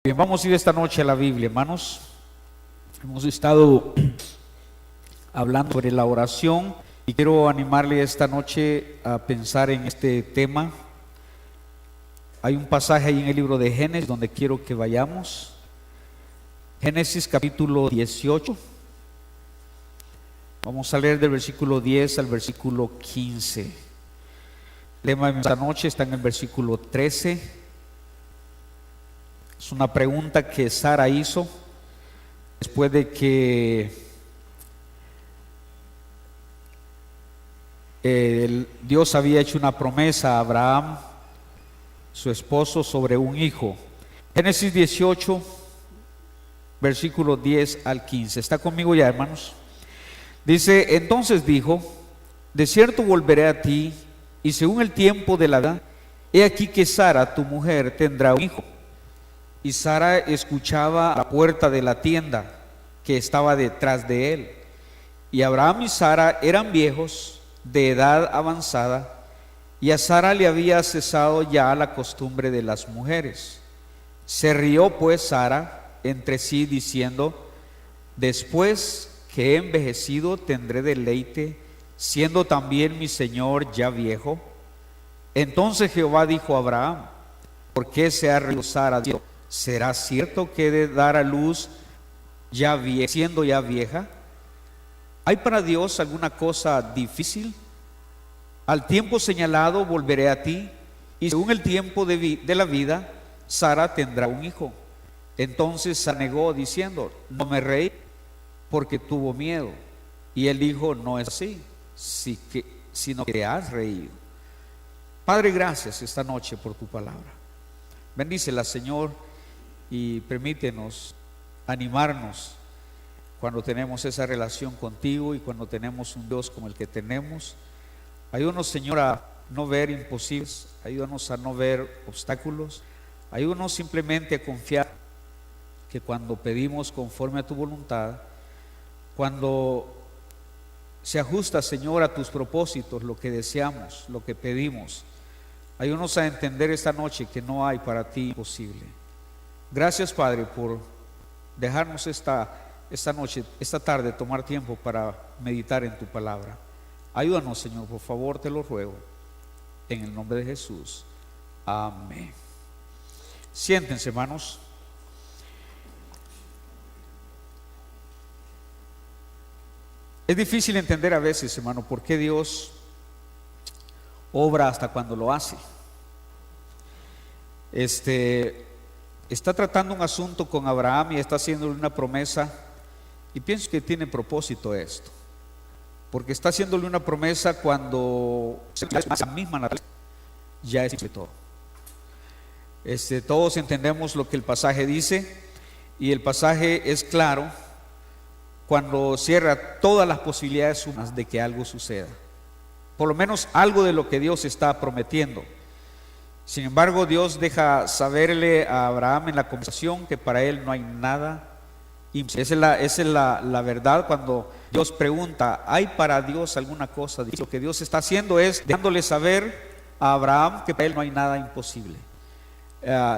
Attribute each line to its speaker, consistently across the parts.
Speaker 1: Bien, vamos a ir esta noche a la Biblia, hermanos. Hemos estado hablando sobre la oración y quiero animarle esta noche a pensar en este tema. Hay un pasaje ahí en el libro de Génesis donde quiero que vayamos. Génesis capítulo 18. Vamos a leer del versículo 10 al versículo 15. El tema de esta noche está en el versículo 13. Es una pregunta que Sara hizo después de que Dios había hecho una promesa a Abraham, su esposo, sobre un hijo. Génesis 18, versículo 10 al 15. ¿Está conmigo ya, hermanos? Dice: entonces dijo: de cierto volveré a ti, y según el tiempo de la vida, he aquí que Sara, tu mujer, tendrá un hijo. Y Sara escuchaba a la puerta de la tienda que estaba detrás de él. Y Abraham y Sara eran viejos, de edad avanzada, y a Sara le había cesado ya la costumbre de las mujeres. Se rió pues Sara entre sí, diciendo: después que he envejecido tendré deleite, siendo también mi señor ya viejo. Entonces Jehová dijo a Abraham: ¿por qué se ha reído Sara? ¿Será cierto que he de dar a luz siendo ya vieja? ¿Hay para Dios alguna cosa difícil? Al tiempo señalado volveré a ti, y según el tiempo de la vida, Sara tendrá un hijo. Entonces Sara negó, diciendo: no me reí, porque tuvo miedo. Y él dijo: no es así, sino que te has reído. Padre, gracias esta noche por tu palabra. Bendícela, Señor, y permítenos animarnos cuando tenemos esa relación contigo y cuando tenemos un Dios como el que tenemos. Ayúdanos, Señor, a no ver imposibles, ayúdanos a no ver obstáculos, ayúdanos simplemente a confiar que cuando pedimos conforme a tu voluntad, cuando se ajusta, Señor, a tus propósitos, lo que deseamos, lo que pedimos, ayúdanos a entender esta noche que no hay para ti imposible. Gracias, Padre, por dejarnos esta noche, esta tarde, tomar tiempo para meditar en tu palabra. Ayúdanos, Señor, por favor, te lo ruego, en el nombre de Jesús. Amén. Siéntense, hermanos. Es difícil entender a veces, hermano, por qué Dios obra hasta cuando lo hace. Está tratando un asunto con Abraham y está haciéndole una promesa, y pienso que tiene propósito esto, porque está haciéndole una promesa cuando la misma naturaleza ya es todo. Todos entendemos lo que el pasaje dice, y el pasaje es claro cuando cierra todas las posibilidades humanas de que algo suceda, por lo menos algo de lo que Dios está prometiendo. Sin embargo, Dios deja saberle a Abraham en la conversación que para él no hay nada imposible. Esa es la verdad. Cuando Dios pregunta: ¿hay para Dios alguna cosa difícil? Lo que Dios está haciendo es dejándole saber a Abraham que para él no hay nada imposible.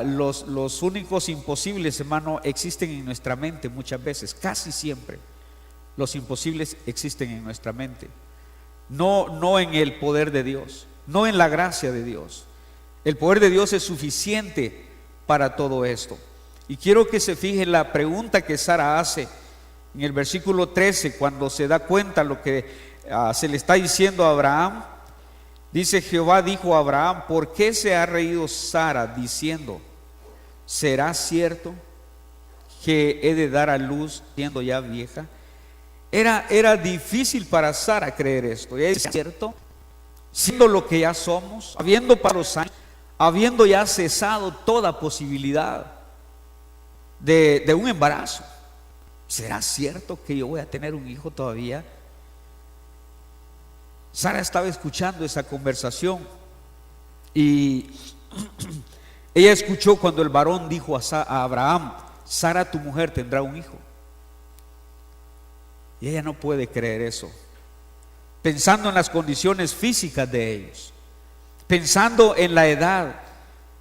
Speaker 1: Los únicos imposibles, hermano, existen en nuestra mente muchas veces, casi siempre. Los imposibles existen en nuestra mente, no en el poder de Dios, no en la gracia de Dios. El poder de Dios es suficiente para todo esto. Y quiero que se fije la pregunta que Sara hace en el versículo 13, cuando se da cuenta lo que se le está diciendo a Abraham. Dice: Jehová dijo a Abraham: ¿por qué se ha reído Sara diciendo: ¿será cierto que he de dar a luz siendo ya vieja? Era difícil para Sara creer esto. ¿Es cierto? Siendo lo que ya somos, habiendo para los años, habiendo ya cesado toda posibilidad de un embarazo, ¿será cierto que yo voy a tener un hijo todavía? Sara estaba escuchando esa conversación y ella escuchó cuando el varón dijo a Abraham: Sara, tu mujer, tendrá un hijo. Y ella no puede creer eso, pensando en las condiciones físicas de ellos, pensando en la edad,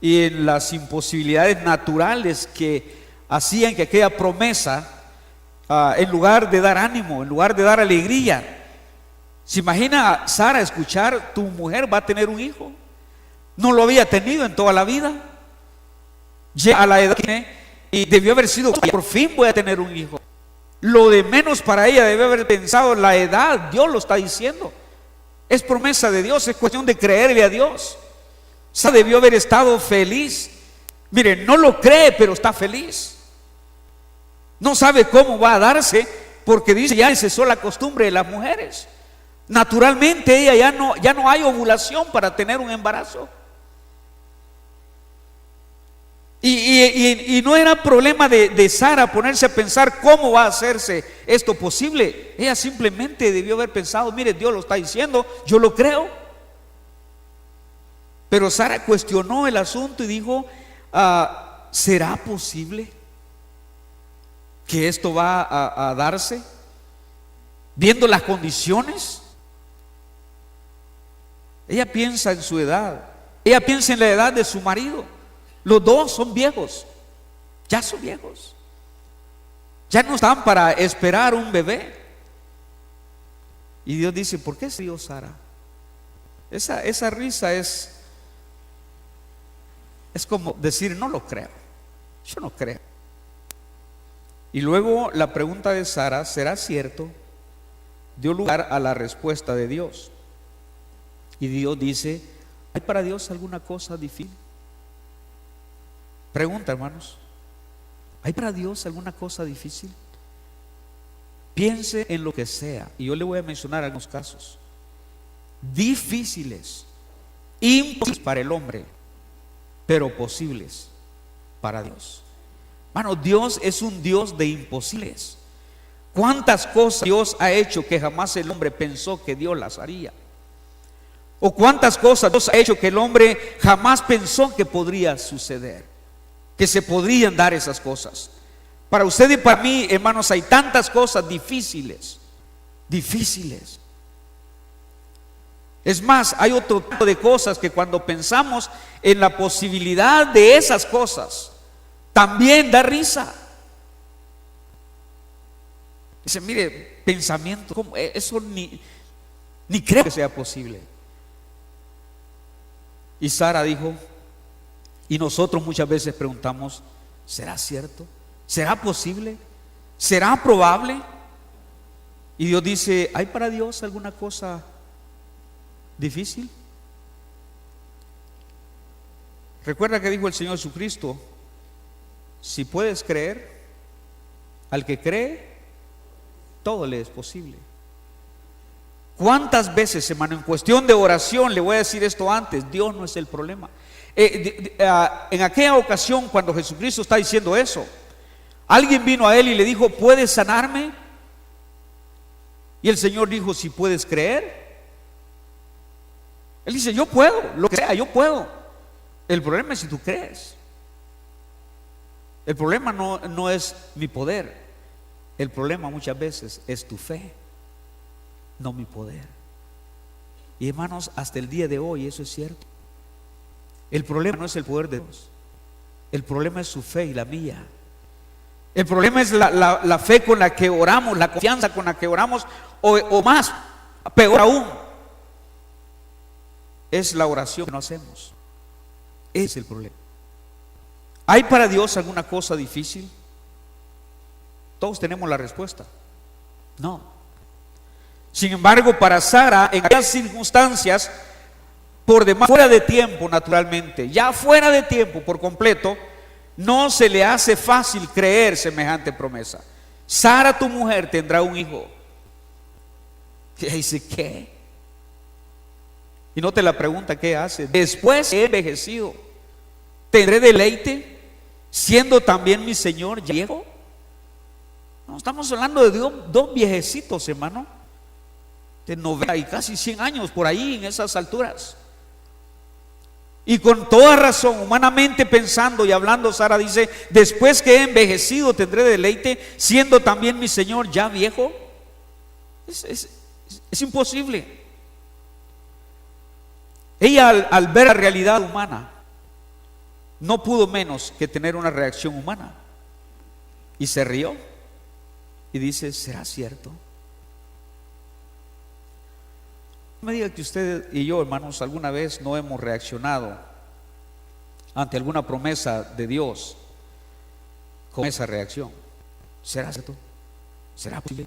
Speaker 1: y en las imposibilidades naturales que hacían que aquella promesa, en lugar de dar ánimo, en lugar de dar alegría, ¿se imagina Sara escuchar: tu mujer va a tener un hijo? No lo había tenido en toda la vida. Llega a la edad que tiene y debió haber sido: por fin voy a tener un hijo. Lo de menos para ella debe haber pensado: la edad, Dios lo está diciendo, es promesa de Dios, es cuestión de creerle a Dios. Sara debió haber estado feliz. Mire, no lo cree, pero está feliz. No sabe cómo va a darse, porque dice: ya cesó la costumbre de las mujeres. Naturalmente ella ya no hay ovulación para tener un embarazo. Y no era problema de Sara ponerse a pensar cómo va a hacerse esto posible. Ella simplemente debió haber pensado: mire, Dios lo está diciendo, yo lo creo. Pero Sara cuestionó el asunto y dijo: ¿será posible que esto va a darse? Viendo las condiciones. Ella piensa en su edad, ella piensa en la edad de su marido. Los dos son viejos, ya son viejos, ya no están para esperar un bebé. Y Dios dice: ¿por qué se dio Sara? Esa risa es como decir: no lo creo, yo no creo. Y luego la pregunta de Sara: ¿será cierto?, dio lugar a la respuesta de Dios. Y Dios dice: ¿hay para Dios alguna cosa difícil? Pregunta, hermanos: ¿hay para Dios alguna cosa difícil? Piense en lo que sea, y yo le voy a mencionar algunos casos difíciles, imposibles para el hombre, pero posibles para Dios. Hermano, Dios es un Dios de imposibles. ¿Cuántas cosas Dios ha hecho que jamás el hombre pensó que Dios las haría? ¿O cuántas cosas Dios ha hecho que el hombre jamás pensó que podría suceder, que se podrían dar esas cosas? Para usted y para mí, hermanos, hay tantas cosas difíciles. Es más, hay otro tipo de cosas que cuando pensamos en la posibilidad de esas cosas, también da risa. Dice: mire, pensamiento, ¿cómo? Eso ni creo que sea posible. Y Sara dijo, y nosotros muchas veces preguntamos: ¿será cierto? ¿Será posible? ¿Será probable? Y Dios dice: ¿hay para Dios alguna cosa difícil? Recuerda que dijo el Señor Jesucristo: si puedes creer, al que cree, todo le es posible. ¿Cuántas veces, hermano, en cuestión de oración, le voy a decir esto antes, Dios no es el problema? En aquella ocasión, cuando Jesucristo está diciendo eso, alguien vino a él y le dijo: ¿puedes sanarme? Y el Señor dijo: si puedes creer. Él dice: yo puedo, lo que sea, yo puedo. El problema es si tú crees. El problema no es mi poder. El problema muchas veces es tu fe, no mi poder. Y hermanos, hasta el día de hoy eso es cierto. El problema no es el poder de Dios, el problema es su fe y la mía. El problema es la fe con la que oramos, la confianza con la que oramos, o más, peor aún, es la oración que no hacemos. Ese es el problema. ¿Hay para Dios alguna cosa difícil? Todos tenemos la respuesta: no. Sin embargo, para Sara, en aquellas circunstancias, por demás, fuera de tiempo, naturalmente, ya fuera de tiempo por completo, no se le hace fácil creer semejante promesa. Sara, tu mujer, tendrá un hijo. Y dice: ¿qué? Y no te la pregunta: ¿qué hace? Después he envejecido, ¿tendré deleite siendo también mi Señor viejo? No, estamos hablando de dos viejecitos, hermano, de 90 y casi 100 años, por ahí en esas alturas. Y con toda razón, humanamente pensando y hablando, Sara dice: después que he envejecido, tendré deleite siendo también mi Señor ya viejo. Es imposible. Ella, al ver la realidad humana, no pudo menos que tener una reacción humana y se rió y dice: ¿será cierto? No me diga que usted y yo, hermanos, alguna vez no hemos reaccionado ante alguna promesa de Dios con esa reacción. ¿Será cierto? ¿Será posible?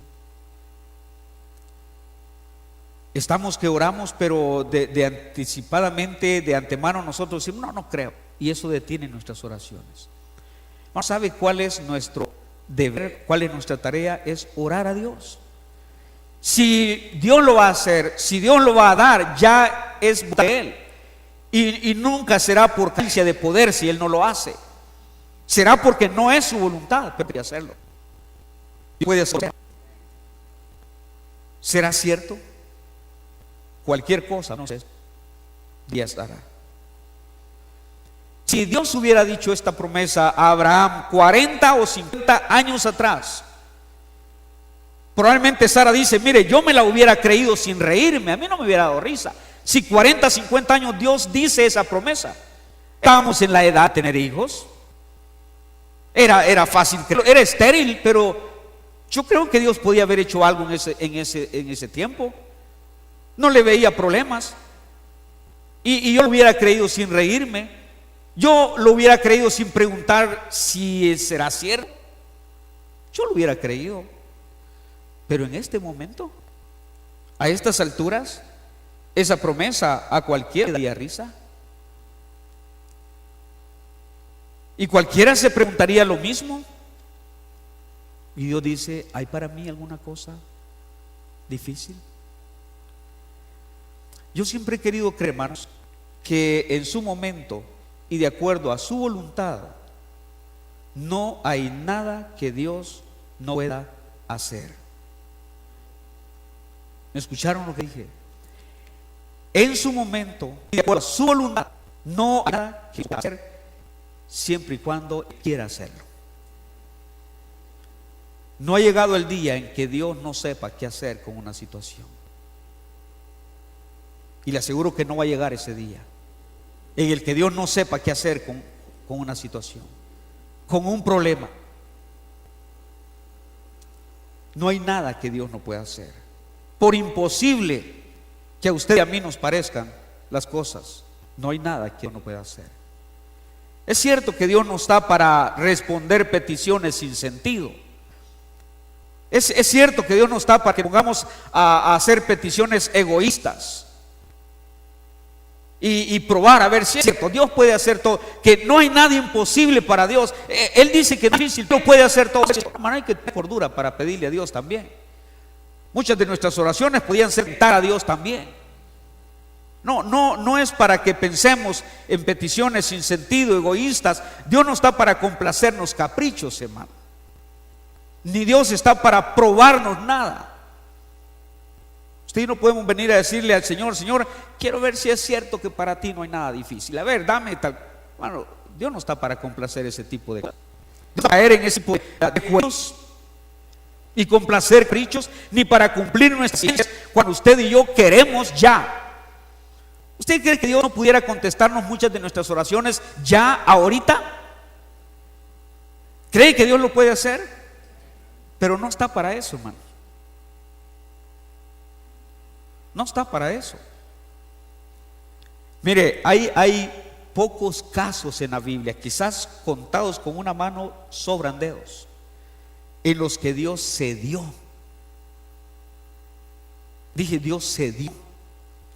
Speaker 1: Estamos que oramos, pero de anticipadamente, de antemano, nosotros decimos: no creo. Y eso detiene nuestras oraciones. ¿No sabe cuál es nuestro deber? ¿Cuál es nuestra tarea? Es orar a Dios. Si Dios lo va a hacer, si Dios lo va a dar, ya es de Él. Y nunca será por carencia de poder si Él no lo hace. Será porque no es su voluntad, pero puede hacerlo. Y puede hacerlo. ¿Será cierto? Cualquier cosa, no sé, ya estará. Si Dios hubiera dicho esta promesa a Abraham 40 o 50 años atrás, probablemente Sara dice: mire, yo me la hubiera creído sin reírme, a mí no me hubiera dado risa. Si 40, 50 años Dios dice esa promesa, estábamos en la edad de tener hijos, era fácil, era estéril, pero yo creo que Dios podía haber hecho algo en ese tiempo. No le veía problemas, y yo lo hubiera creído sin reírme. Yo lo hubiera creído sin preguntar si será cierto. Yo lo hubiera creído. Pero en este momento, a estas alturas, esa promesa a cualquiera le daría risa. Y cualquiera se preguntaría lo mismo. Y Dios dice: ¿hay para mí alguna cosa difícil? Yo siempre he querido creer, hermanos, que en su momento y de acuerdo a su voluntad, no hay nada que Dios no pueda hacer. ¿Me escucharon lo que dije? En su momento y de acuerdo a su voluntad, no hay nada que pueda hacer, siempre y cuando quiera hacerlo. No ha llegado el día en que Dios no sepa qué hacer con una situación. Y le aseguro que no va a llegar ese día en el que Dios no sepa qué hacer con una situación, con un problema. No hay nada que Dios no pueda hacer. Por imposible que a usted y a mí nos parezcan las cosas, no hay nada que Dios no pueda hacer. Es cierto que Dios no está para responder peticiones sin sentido. Es cierto que Dios no está para que pongamos a hacer peticiones egoístas y probar a ver si es cierto. Dios puede hacer todo, que no hay nada imposible para Dios. Él dice que es difícil, pero puede hacer todo. Hay que tener cordura para pedirle a Dios también. Muchas de nuestras oraciones podían ser tentar a Dios también. No es para que pensemos en peticiones sin sentido, egoístas. Dios no está para complacernos caprichos, hermano. Ni Dios está para probarnos nada. Usted y no podemos venir a decirle al Señor: Señor, quiero ver si es cierto que para ti no hay nada difícil. A ver, dame tal. Bueno, Dios no está para complacer ese tipo de cosas. Caer en ese tipo de juegos y complacer caprichos, ni para cumplir nuestras ciencias cuando usted y yo queremos ya. ¿Usted cree que Dios no pudiera contestarnos muchas de nuestras oraciones ya, ahorita? ¿Cree que Dios lo puede hacer? Pero no está para eso, hermano. No está para eso. Mire, hay pocos casos en la Biblia, quizás contados con una mano sobran dedos, en los que Dios cedió. Dije, Dios cedió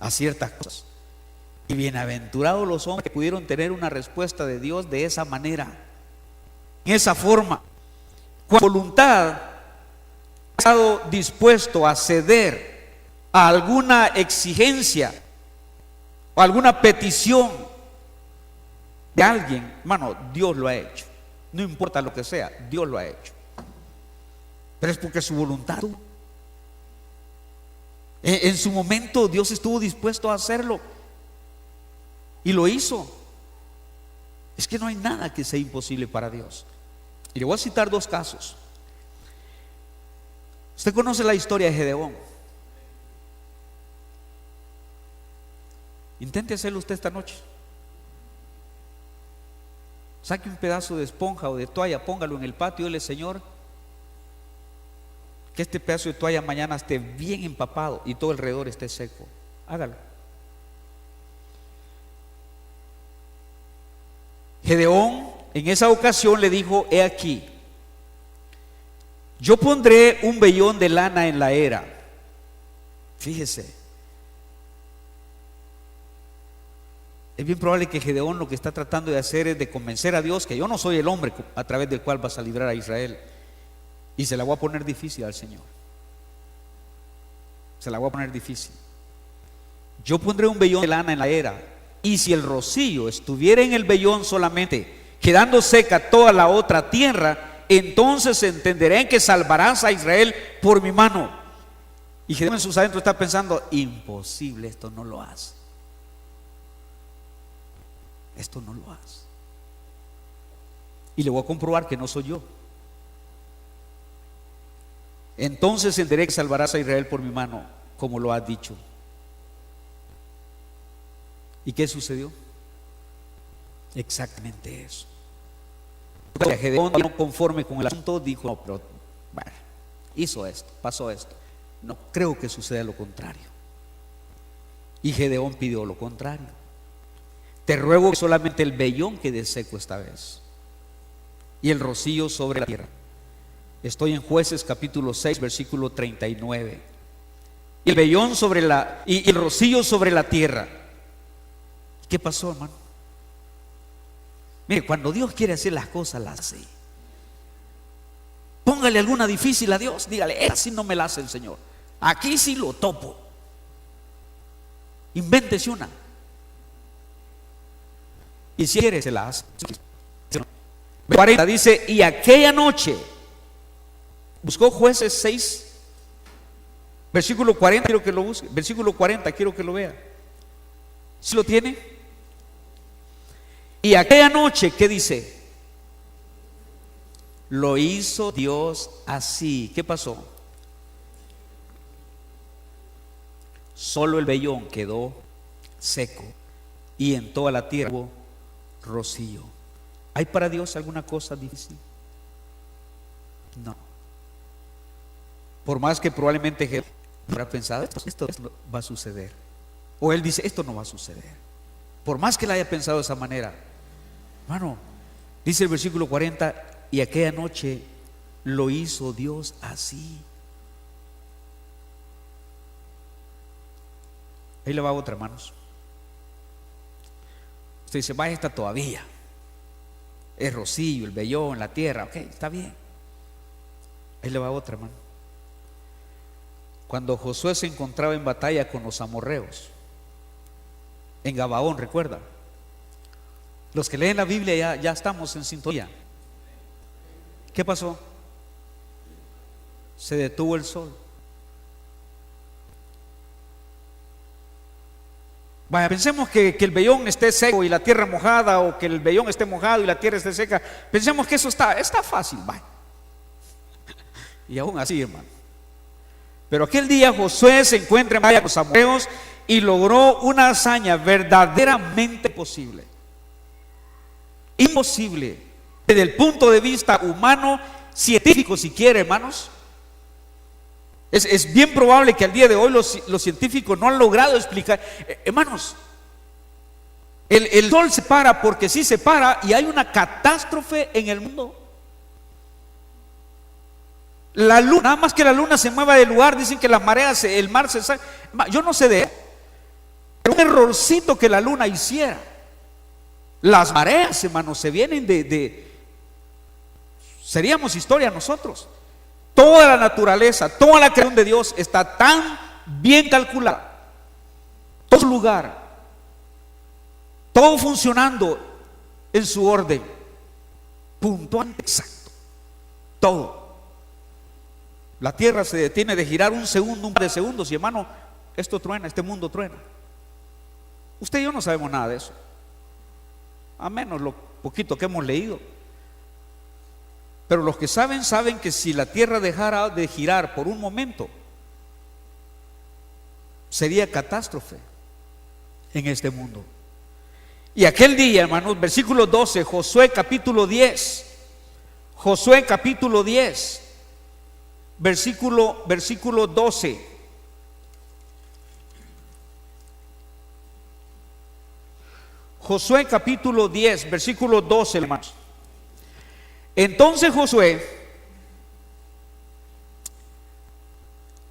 Speaker 1: a ciertas cosas. Y bienaventurados los hombres que pudieron tener una respuesta de Dios de esa manera, en esa forma. Con voluntad ha estado dispuesto a ceder a alguna exigencia o alguna petición de alguien, hermano, Dios lo ha hecho. No importa lo que sea, Dios lo ha hecho. Pero es porque su voluntad, en su momento Dios estuvo dispuesto a hacerlo y lo hizo. Es que no hay nada que sea imposible para Dios. Y le voy a citar dos casos. Usted conoce la historia de Gedeón. Intente hacerlo usted esta noche. Saque un pedazo de esponja o de toalla, póngalo en el patio y dile: Señor, que este pedazo de toalla mañana esté bien empapado y todo alrededor esté seco. Hágalo. Gedeón en esa ocasión le dijo: he aquí, yo pondré un vellón de lana en la era. Fíjese, es bien probable que Gedeón lo que está tratando de hacer es de convencer a Dios que yo no soy el hombre a través del cual vas a librar a Israel, y se la voy a poner difícil al Señor. Se la voy a poner difícil. Yo pondré un vellón de lana en la era, y si el rocío estuviera en el vellón solamente, quedando seca toda la otra tierra, entonces entenderán que salvarás a Israel por mi mano. Y Gedeón en sus adentros está pensando: imposible, esto no lo hace. Esto no lo hace. Y le voy a comprobar que no soy yo. Entonces entenderé que salvarás a Israel por mi mano, como lo has dicho. ¿Y qué sucedió? Exactamente eso. Gedeón, no conforme con el asunto, dijo: no, pero bueno, hizo esto, pasó esto. No creo que suceda lo contrario. Y Gedeón pidió lo contrario: te ruego que solamente el vellón quede seco esta vez, y el rocío sobre la tierra. Estoy en Jueces capítulo 6 versículo 39. Y el vellón sobre y el rocío sobre la tierra. ¿Qué pasó, hermano? Mire, cuando Dios quiere hacer las cosas, las hace. Póngale alguna difícil a Dios, dígale: así no me la hace el Señor, aquí sí lo topo. Invéntese una, y si quiere se la hace. 40 dice: y aquella noche, buscó Jueces 6 versículo 40, quiero que lo busque. Versículo 40, quiero que lo vea. ¿Sí lo tiene? Y aquella noche, ¿qué dice? Lo hizo Dios así. ¿Qué pasó? Solo el vellón quedó seco, y en toda la tierra hubo rocío. ¿Hay para Dios alguna cosa difícil? No. Por más que probablemente Jesús habrá pensado: esto va a suceder, o él dice: esto no va a suceder. Por más que él haya pensado de esa manera, hermano, dice el versículo 40: y aquella noche lo hizo Dios así. Ahí le va otra, hermanos. Usted dice: vaya, está todavía, es rocío, el vellón, la tierra. Ok, está bien. Ahí le va otra, hermano. Cuando Josué se encontraba en batalla con los amorreos en Gabaón, ¿recuerda? Los que leen la Biblia ya estamos en sintonía. ¿Qué pasó? Se detuvo el sol. Vaya, pensemos que el vellón esté seco y la tierra mojada, o que el vellón esté mojado y la tierra esté seca. Pensemos que eso está fácil, vaya. Y aún así, hermano. Pero aquel día Josué se encuentra en batalla con los amorreos y logró una hazaña verdaderamente posible. Imposible desde el punto de vista humano, científico si quiere, hermanos. Es bien probable que al día de hoy los científicos no han logrado explicar. Hermanos, el sol se para porque sí se para, y hay una catástrofe en el mundo. La luna, nada más que la luna se mueva del lugar, dicen que las mareas, el mar se sale. Yo no sé de eso, pero un errorcito que la luna hiciera, las mareas, hermanos, se vienen seríamos historia nosotros. Toda la naturaleza, toda la creación de Dios está tan bien calculada, todo su lugar, todo funcionando en su orden, puntual, exacto, todo. La tierra se detiene de girar un segundo, un par de segundos, y hermano, esto truena, este mundo truena. Usted y yo no sabemos nada de eso, a menos lo poquito que hemos leído. Pero los que saben, saben que si la tierra dejara de girar por un momento, sería catástrofe en este mundo. Y aquel día, hermanos, versículo 12, Josué capítulo 10, Josué capítulo 10, versículo 12. Josué capítulo 10, versículo 12, hermanos. Entonces Josué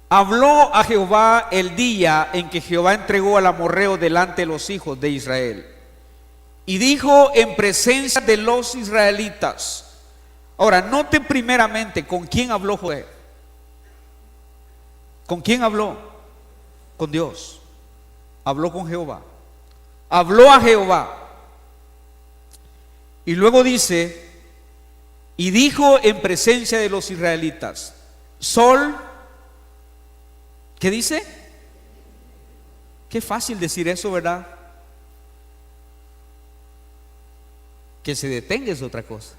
Speaker 1: habló a Jehová el día en que Jehová entregó al amorreo delante de los hijos de Israel. Y dijo en presencia de los israelitas. Ahora, noten primeramente con quién habló Josué. ¿Con quién habló? Con Dios. Habló con Jehová. Habló a Jehová. Y luego dice, y dijo en presencia de los israelitas, sol, ¿qué dice? Qué fácil decir eso, ¿verdad? Que se detenga es otra cosa.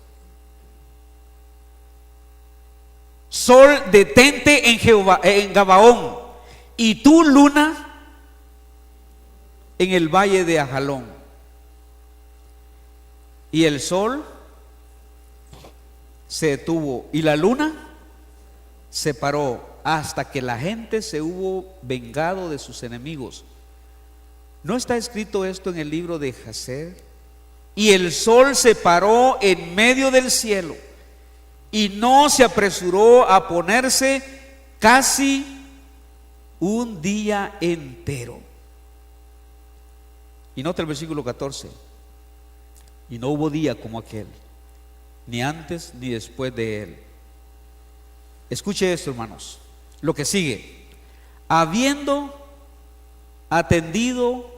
Speaker 1: Sol, detente en Jehová, en Gabaón, y tú, luna, en el valle de Ajalón. Y el sol se detuvo y la luna se paró hasta que la gente se hubo vengado de sus enemigos. ¿No está escrito esto en el libro de Jacer? Y el sol se paró en medio del cielo y no se apresuró a ponerse casi un día entero. Y nota el versículo 14. Y no hubo día como aquel, ni antes ni después de él. Escuche esto, hermanos. Lo que sigue. Habiendo atendido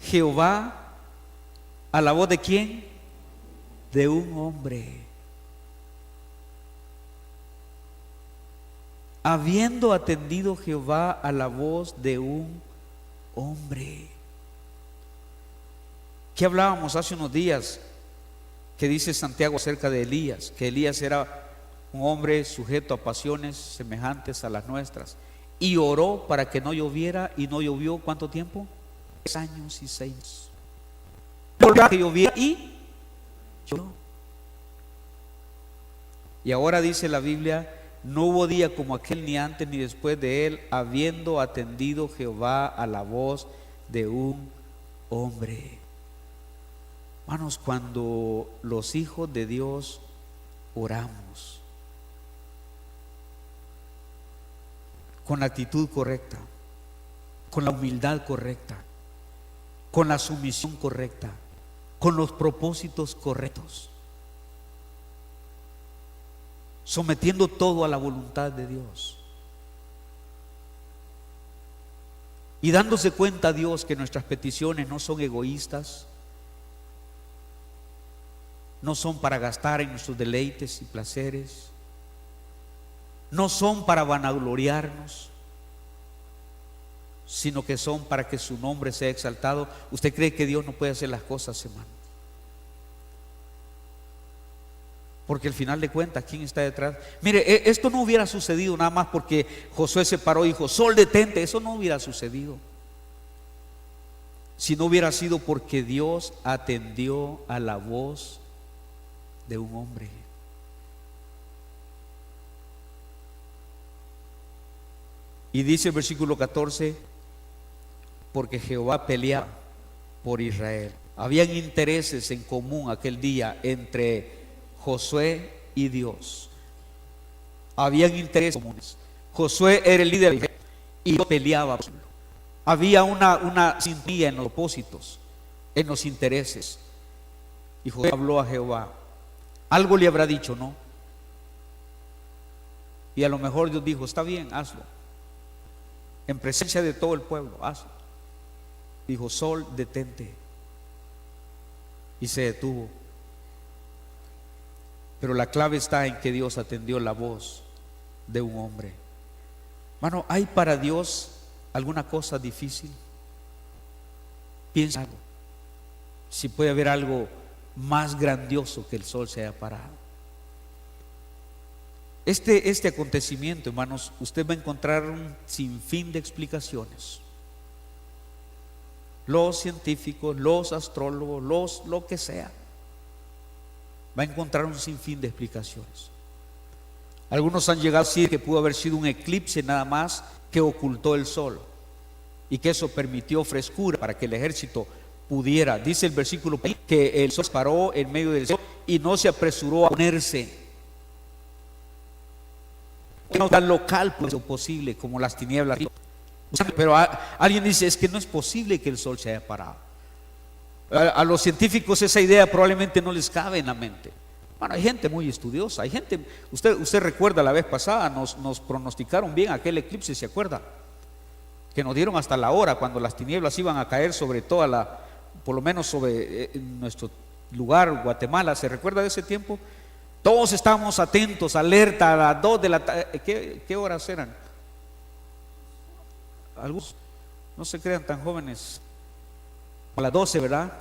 Speaker 1: Jehová a la voz de ¿quién? De un hombre. Habiendo atendido Jehová a la voz de un hombre. ¿Qué hablábamos hace unos días? Que dice Santiago acerca de Elías, que Elías era un hombre sujeto a pasiones semejantes a las nuestras, y oró para que no lloviera, y no llovió. ¿Cuánto tiempo? 6 años y 6 meses. Para que lloviera y llovió. Y ahora dice la Biblia, no hubo día como aquel, ni antes ni después de él, habiendo atendido Jehová a la voz de un hombre. Hermanos, cuando los hijos de Dios oramos con la actitud correcta, con la humildad correcta, con la sumisión correcta, con los propósitos correctos, sometiendo todo a la voluntad de Dios y dándose cuenta Dios que nuestras peticiones no son egoístas, no son para gastar en nuestros deleites y placeres, no son para vanagloriarnos, sino que son para que su nombre sea exaltado. ¿Usted cree que Dios no puede hacer las cosas, hermano? Porque al final de cuentas, ¿quién está detrás? Mire, esto no hubiera sucedido nada más porque Josué se paró y dijo, sol, detente. Eso no hubiera sucedido si no hubiera sido porque Dios atendió a la voz de un hombre. Y dice el versículo 14, porque Jehová peleaba por Israel. Habían intereses en común aquel día entre Josué y Dios. Habían intereses comunes. Josué era el líder y Dios peleaba. Había una sintonía en los propósitos, en los intereses. Y Josué habló a Jehová. Algo le habrá dicho, ¿no? Y a lo mejor Dios dijo, está bien, hazlo. En presencia de todo el pueblo, hazlo. Dijo, sol, detente. Y se detuvo. Pero la clave está en que Dios atendió la voz de un hombre. Hermano, ¿hay para Dios alguna cosa difícil? Piensa si puede haber algo más grandioso que el sol se haya parado. Este acontecimiento, hermanos, usted va a encontrar un sinfín de explicaciones. los científicos, los astrólogos, lo que sea, va a encontrar un sinfín de explicaciones. Algunos han llegado a decir que pudo haber sido un eclipse nada más que ocultó el sol y que eso permitió frescura para que el ejército pudiera, dice el versículo, que el sol se paró en medio del cielo y no se apresuró a ponerse. No tan local pues, lo posible como las tinieblas. Pero alguien dice, es que no es posible que el sol se haya parado. A los científicos esa idea probablemente no les cabe en la mente. Bueno, hay gente muy estudiosa, hay gente, usted recuerda la vez pasada, nos pronosticaron bien aquel eclipse, ¿se acuerda? Que nos dieron hasta la hora cuando las tinieblas iban a caer sobre toda la, por lo menos sobre nuestro lugar, Guatemala. ¿Se recuerda de ese tiempo? Todos estábamos atentos, alerta a las 2 de la tarde. ¿Qué horas eran? Algunos no se crean tan jóvenes. A las 12, ¿verdad?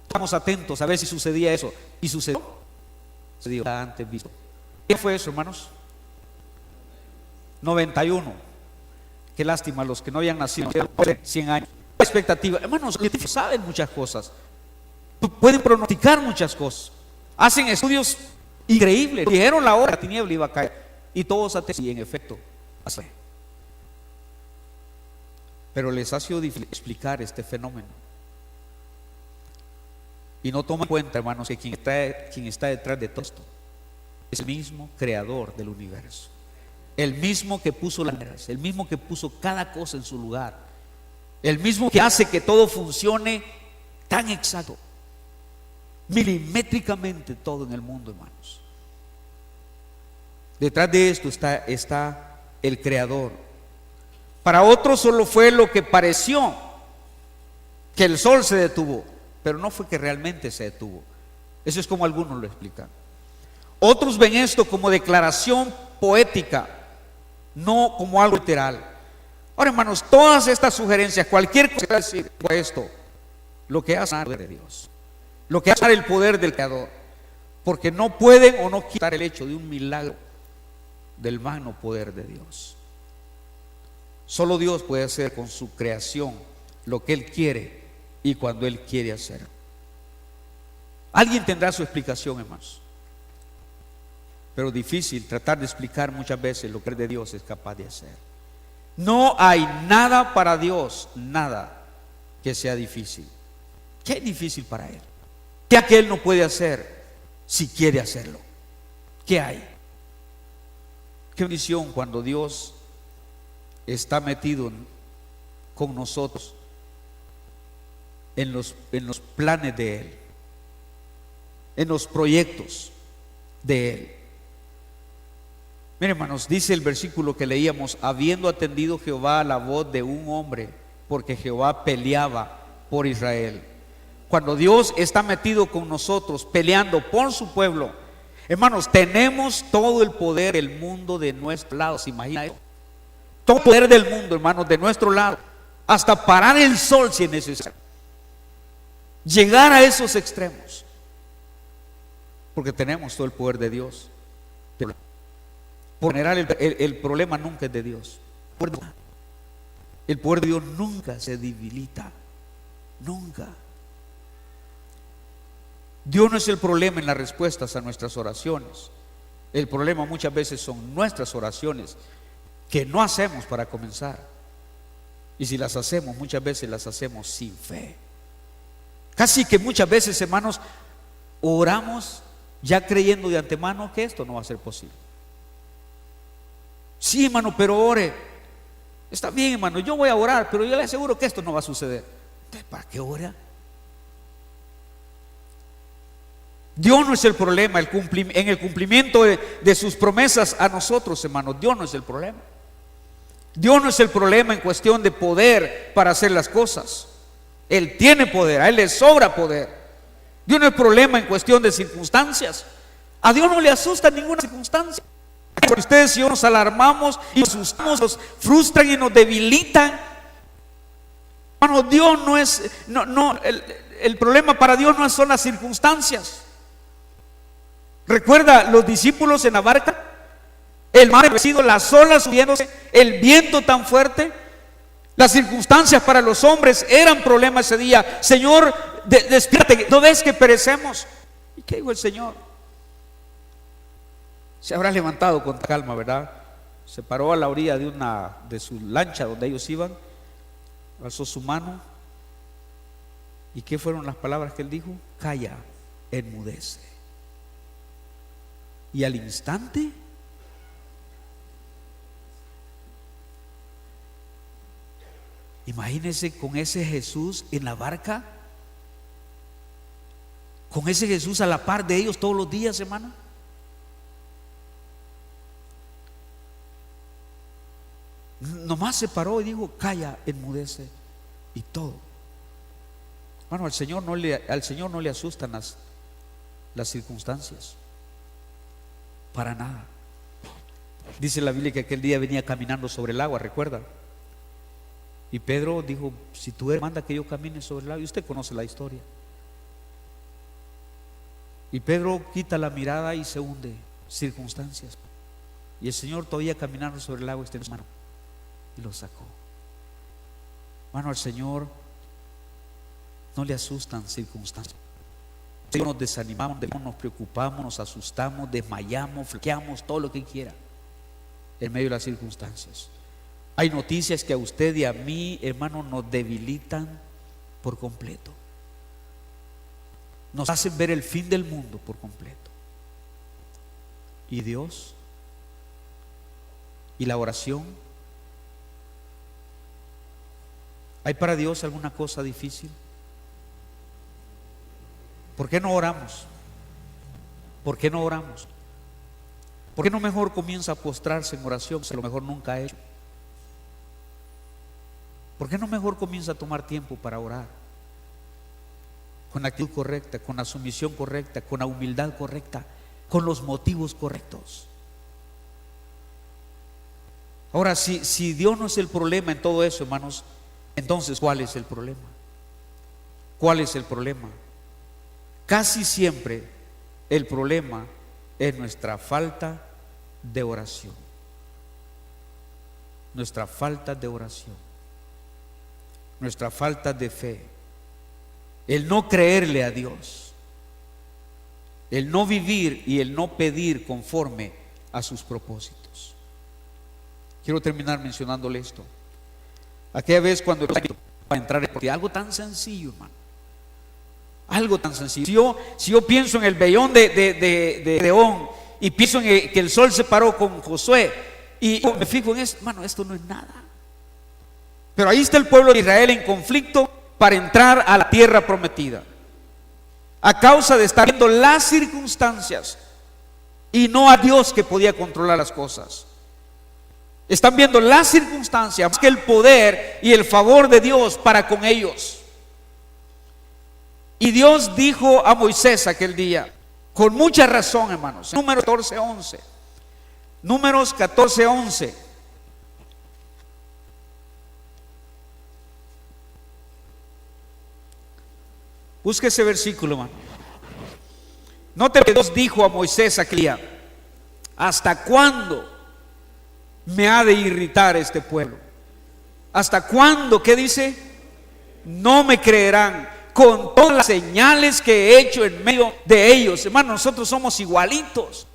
Speaker 1: Estamos atentos a ver si sucedía eso. Y sucedió antes visto. ¿Qué fue eso, hermanos? 91. Qué lástima, los que no habían nacido 100 años. Expectativa. Hermanos, los saben muchas cosas. Pueden pronosticar muchas cosas. Hacen estudios increíbles. Dijeron la hora, la tiniebla iba a caer. Y todos atentos. Y en efecto, así. Pero les ha sido difícil explicar este fenómeno. Y no toman en cuenta, hermanos, que quien está detrás de todo esto es el mismo creador del universo, el mismo que puso las cosas, el mismo que puso cada cosa en su lugar, el mismo que hace que todo funcione tan exacto, milimétricamente todo en el mundo, hermanos. Detrás de esto está el creador. Para otros solo fue lo que pareció, que el sol se detuvo, pero no fue que realmente se detuvo. Eso es como algunos lo explican. Otros ven esto como declaración poética, no como algo literal. Ahora, hermanos, todas estas sugerencias, cualquier cosa que decir esto, lo que hace el poder de Dios, lo que hace el poder del Creador, porque no pueden o no quitar el hecho de un milagro del magno poder de Dios. Solo Dios puede hacer con su creación lo que Él quiere y cuando Él quiere hacerlo. Alguien tendrá su explicación, hermanos, pero difícil tratar de explicar muchas veces lo que el de Dios es capaz de hacer. No hay nada para Dios, nada que sea difícil. ¿Qué es difícil para Él? ¿Qué hay que Él no puede hacer si quiere hacerlo? ¿Qué hay? Qué bendición cuando Dios está metido con nosotros en los planes de Él, en los proyectos de Él. Miren, hermanos, dice el versículo que leíamos: habiendo atendido Jehová a la voz de un hombre, porque Jehová peleaba por Israel. Cuando Dios está metido con nosotros, peleando por su pueblo, hermanos, tenemos todo el poder del mundo de nuestro lado. ¿Se imagina eso? Todo el poder del mundo, hermanos, de nuestro lado, hasta parar el sol si es necesario. Llegar a esos extremos, porque tenemos todo el poder de Dios. Por general, el problema nunca es de Dios. El poder de Dios nunca se debilita, nunca. Dios no es el problema en las respuestas a nuestras oraciones. El problema muchas veces son nuestras oraciones que no hacemos para comenzar. Y si las hacemos, muchas veces las hacemos sin fe. Casi que muchas veces, hermanos, oramos ya creyendo de antemano que esto no va a ser posible. Sí, hermano, pero ore. Está bien, hermano, yo voy a orar, pero yo le aseguro que esto no va a suceder. Entonces, ¿para qué ora? Dios no es el problema en el cumplimiento de sus promesas a nosotros, hermanos. Dios no es el problema. Dios no es el problema en cuestión de poder para hacer las cosas. Él tiene poder, a Él le sobra poder. Dios no es el problema en cuestión de circunstancias. A Dios no le asusta ninguna circunstancia. Porque ustedes y yo nos alarmamos y nos asustamos, nos frustran y nos debilitan. Hermano, Dios no es, el problema para Dios no son las circunstancias. Recuerda los discípulos en la barca, el mar enrarecido, las olas subiéndose, el viento tan fuerte. Las circunstancias para los hombres eran problemas ese día. Señor, despiértate, ¿no ves que perecemos? ¿Y qué dijo el Señor? Se habrá levantado con calma, ¿verdad? Se paró a la orilla de su lancha donde ellos iban, alzó su mano. ¿Y qué fueron las palabras que él dijo? Calla, enmudece. Y al instante, imagínense con ese Jesús en la barca, con ese Jesús a la par de ellos todos los días, hermano. Nomás se paró y dijo, calla, enmudece. Y todo. Bueno, al Señor no le asustan las circunstancias. Para nada. Dice la Biblia que aquel día venía caminando sobre el agua, ¿recuerda? Y Pedro dijo, si tú eres, manda que yo camine sobre el agua. Y usted conoce la historia. Y Pedro quita la mirada y se hunde. Circunstancias. Y el Señor todavía caminando sobre el agua extendió su mano y lo sacó. Bueno, al Señor no le asustan circunstancias. Nos desanimamos, nos preocupamos, nos asustamos, desmayamos, flaqueamos, todo lo que quiera en medio de las circunstancias. Hay noticias que a usted y a mí, hermano, nos debilitan por completo. Nos hacen ver el fin del mundo por completo. ¿Y Dios? ¿Y la oración? ¿Hay para Dios alguna cosa difícil? ¿Por qué no oramos? ¿Por qué no oramos? ¿Por qué no mejor comienza a postrarse en oración si a lo mejor nunca ha hecho? ¿Por qué no mejor comienza a tomar tiempo para orar? Con la actitud correcta, con la sumisión correcta, con la humildad correcta, con los motivos correctos. Ahora, si Dios no es el problema en todo eso, hermanos, entonces ¿cuál es el problema? ¿Cuál es el problema? Casi siempre el problema es nuestra falta de oración. Nuestra falta de oración. Nuestra falta de fe. El no creerle a Dios. El no vivir y el no pedir conforme a sus propósitos. Quiero terminar mencionándole esto. Aquella vez cuando para entrar en algo tan sencillo, hermano. Algo tan sencillo. Si yo pienso en el vellón de León y pienso en que el sol se paró con Josué y me fijo en eso, hermano, esto no es nada. Pero ahí está el pueblo de Israel en conflicto para entrar a la tierra prometida, a causa de estar viendo las circunstancias y no a Dios que podía controlar las cosas. Están viendo las circunstancias más que el poder y el favor de Dios para con ellos. Y Dios dijo a Moisés aquel día, con mucha razón, hermanos, Números 14:11. Números 14:11. Busque ese versículo, hermano. Note que Dios dijo a Moisés aquel día, ¿hasta cuándo me ha de irritar este pueblo? ¿Hasta cuándo? ¿Qué dice? No me creerán con todas las señales que he hecho en medio de ellos. Hermano, nosotros somos igualitos.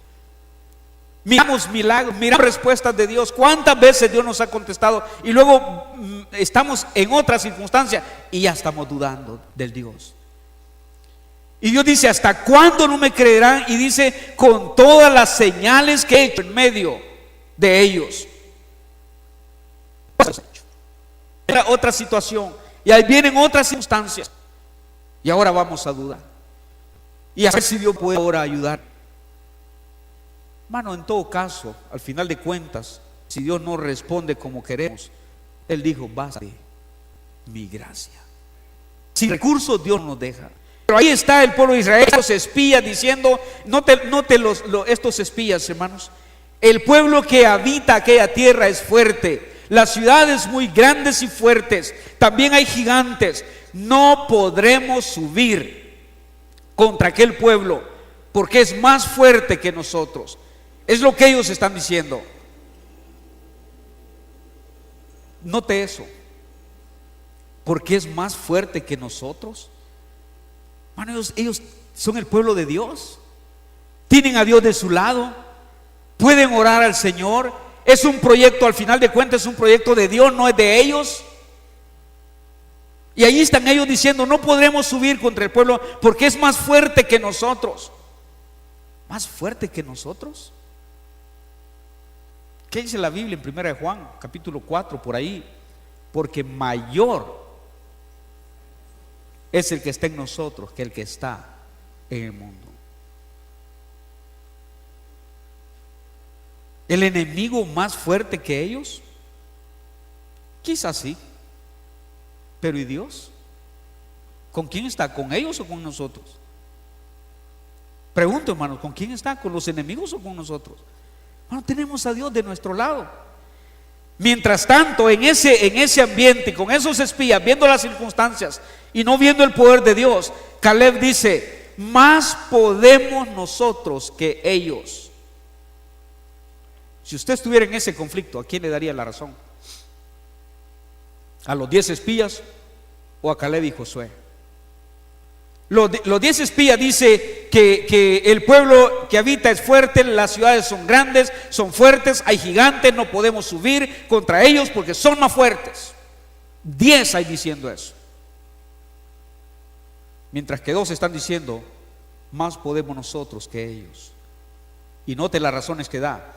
Speaker 1: Miramos milagros, miramos respuestas de Dios. ¿Cuántas veces Dios nos ha contestado? Y luego estamos en otra circunstancia y ya estamos dudando del Dios. Y Dios dice, ¿hasta cuándo no me creerán? Y dice, con todas las señales que he hecho en medio de ellos. Era otra situación. Y ahí vienen otras circunstancias. Y ahora vamos a dudar. Y a ver si Dios puede ahora ayudar. Hermano, en todo caso, al final de cuentas, si Dios no responde como queremos, Él dijo, basta mi gracia. Sin recursos Dios nos deja. Pero ahí está el pueblo de Israel, los espías diciendo, note estos espías, hermanos. El pueblo que habita aquella tierra es fuerte, las ciudades muy grandes y fuertes, también hay gigantes. No podremos subir contra aquel pueblo porque es más fuerte que nosotros. Es lo que ellos están diciendo. Note eso. porque es más fuerte que nosotros. Hermano, ellos son el pueblo de Dios, tienen a Dios de su lado, pueden orar al Señor. Es un proyecto, al final de cuentas es un proyecto de Dios, no es de ellos. Y ahí están ellos diciendo: no podremos subir contra el pueblo porque es más fuerte que nosotros. ¿Más fuerte que nosotros? ¿Qué dice la Biblia en 1 Juan capítulo 4 por ahí? Porque mayor es el que está en nosotros que el que está en el mundo. ¿El enemigo más fuerte que ellos? Quizás sí. Pero ¿y Dios? ¿Con quién está? ¿Con ellos o con nosotros? Pregunto, hermanos, ¿con quién está? ¿Con los enemigos o con nosotros? Bueno, tenemos a Dios de nuestro lado. Mientras tanto, en ese ambiente, con esos espías, viendo las circunstancias y no viendo el poder de Dios, Caleb dice: más podemos nosotros que ellos. Si usted estuviera en ese conflicto, ¿a quién le daría la razón? ¿A los 10 espías o a Caleb y Josué? Los 10 espías dice que el pueblo que habita es fuerte, las ciudades son grandes, son fuertes, hay gigantes, no podemos subir contra ellos porque son más fuertes. 10 hay diciendo eso. Mientras que 2 están diciendo: más podemos nosotros que ellos. Y note las razones que da: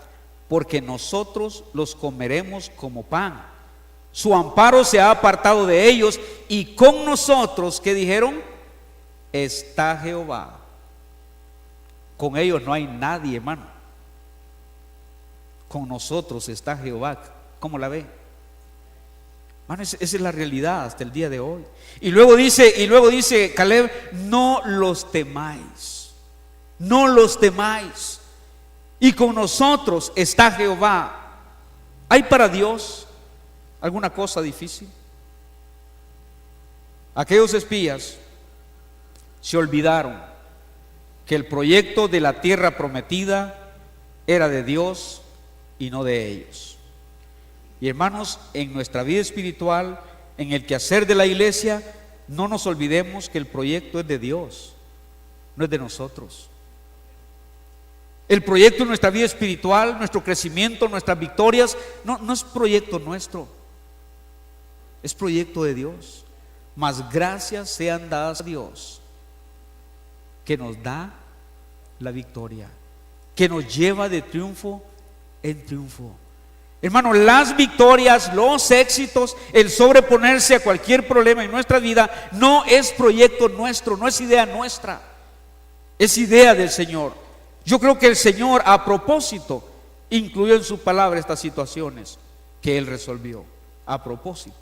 Speaker 1: porque nosotros los comeremos como pan. Su amparo se ha apartado de ellos, y con nosotros, ¿qué dijeron? Está Jehová. Con ellos no hay nadie, hermano. Con nosotros está Jehová. ¿Cómo la ve? Hermano, esa es la realidad hasta el día de hoy. Y luego dice Caleb: no los temáis. No los temáis. Y con nosotros está Jehová. ¿Hay para Dios alguna cosa difícil? Aquellos espías se olvidaron que el proyecto de la tierra prometida era de Dios y no de ellos. Y hermanos, en nuestra vida espiritual, en el quehacer de la iglesia, no nos olvidemos que el proyecto es de Dios, no es de nosotros. El proyecto en nuestra vida espiritual, nuestro crecimiento, nuestras victorias, no es proyecto nuestro, es proyecto de Dios. Mas gracias sean dadas a Dios, que nos da la victoria, que nos lleva de triunfo en triunfo. Hermano, las victorias, los éxitos, el sobreponerse a cualquier problema en nuestra vida, no es proyecto nuestro, no es idea nuestra, es idea del Señor. Yo creo que el Señor, a propósito, incluyó en su palabra estas situaciones que Él resolvió, a propósito,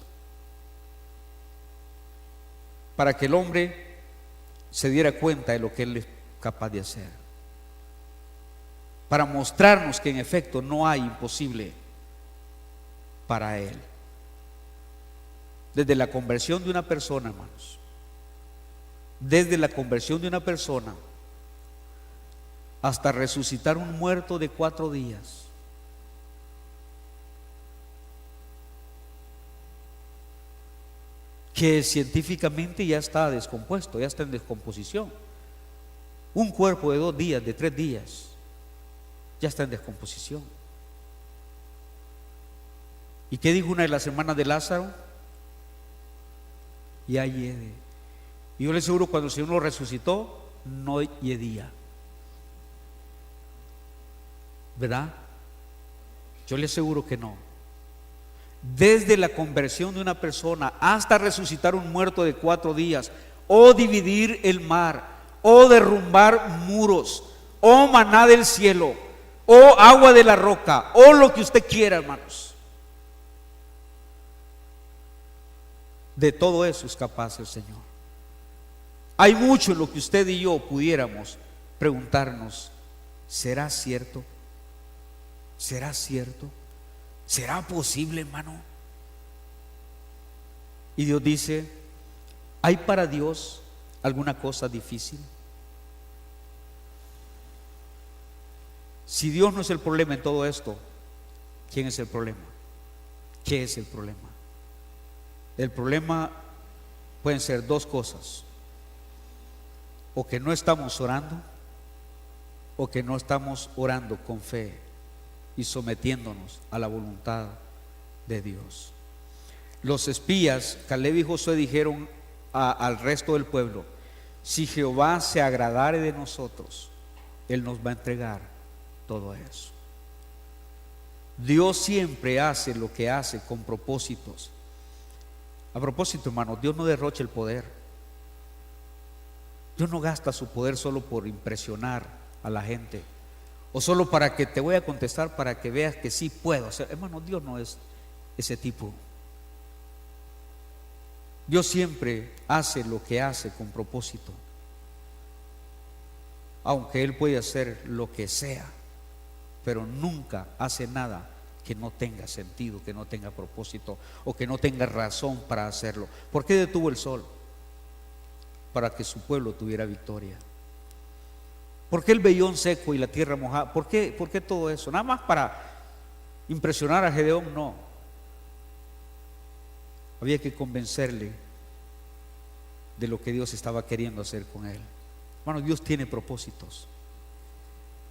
Speaker 1: para que el hombre se diera cuenta de lo que Él es capaz de hacer, para mostrarnos que en efecto no hay imposible para Él. Desde la conversión de una persona, hermanos, desde la conversión de una persona hasta resucitar un muerto de 4 días, que científicamente ya está descompuesto, ya está en descomposición. Un cuerpo de 2 días, de 3 días, ya está en descomposición. ¿Y qué dijo una de las hermanas de Lázaro? Ya hiede. Y yo le aseguro, cuando el Señor lo resucitó, no hiedía, ¿verdad? Yo le aseguro que no. Desde la conversión de una persona hasta resucitar un muerto de 4 días, o dividir el mar, o derrumbar muros, o maná del cielo, o agua de la roca, o lo que usted quiera, hermanos, de todo eso es capaz el Señor. Hay mucho en lo que usted y yo pudiéramos preguntarnos: ¿será cierto? ¿Será cierto? ¿Será posible, hermano? Y Dios dice: ¿hay para Dios alguna cosa difícil? Si Dios no es el problema en todo esto, ¿quién es el problema? ¿Qué es el problema? El problema pueden ser dos cosas: o que no estamos orando, o que no estamos orando con fe y sometiéndonos a la voluntad de Dios. Los espías, Caleb y Josué, dijeron al resto del pueblo: si Jehová se agradare de nosotros, Él nos va a entregar todo eso. Dios siempre hace lo que hace con propósitos. A propósito, hermano, Dios no derrocha el poder. Dios no gasta su poder solo por impresionar a la gente, o solo para que te voy a contestar para que veas que sí puedo. O sea, hermano, Dios no es ese tipo. Dios siempre hace lo que hace con propósito, aunque Él puede hacer lo que sea, pero nunca hace nada que no tenga sentido, que no tenga propósito o que no tenga razón para hacerlo. ¿Por qué detuvo el sol? Para que su pueblo tuviera victoria. ¿Por qué el vellón seco y la tierra mojada? ¿Por qué todo eso? Nada más para impresionar a Gedeón. No, había que convencerle de lo que Dios estaba queriendo hacer con él. Hermano, Dios tiene propósitos.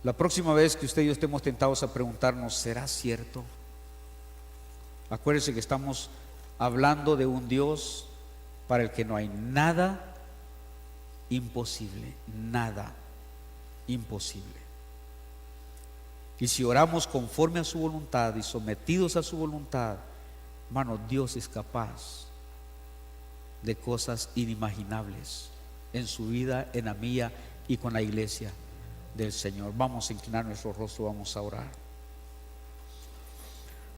Speaker 1: La próxima vez que usted y yo estemos tentados a preguntarnos: ¿será cierto? Acuérdense que estamos hablando de un Dios para el que no hay nada imposible, nada imposible. Y si oramos conforme a su voluntad y sometidos a su voluntad, hermano, Dios es capaz de cosas inimaginables en su vida, en la mía y con la iglesia del Señor. Vamos a inclinar nuestro rostro, vamos a orar.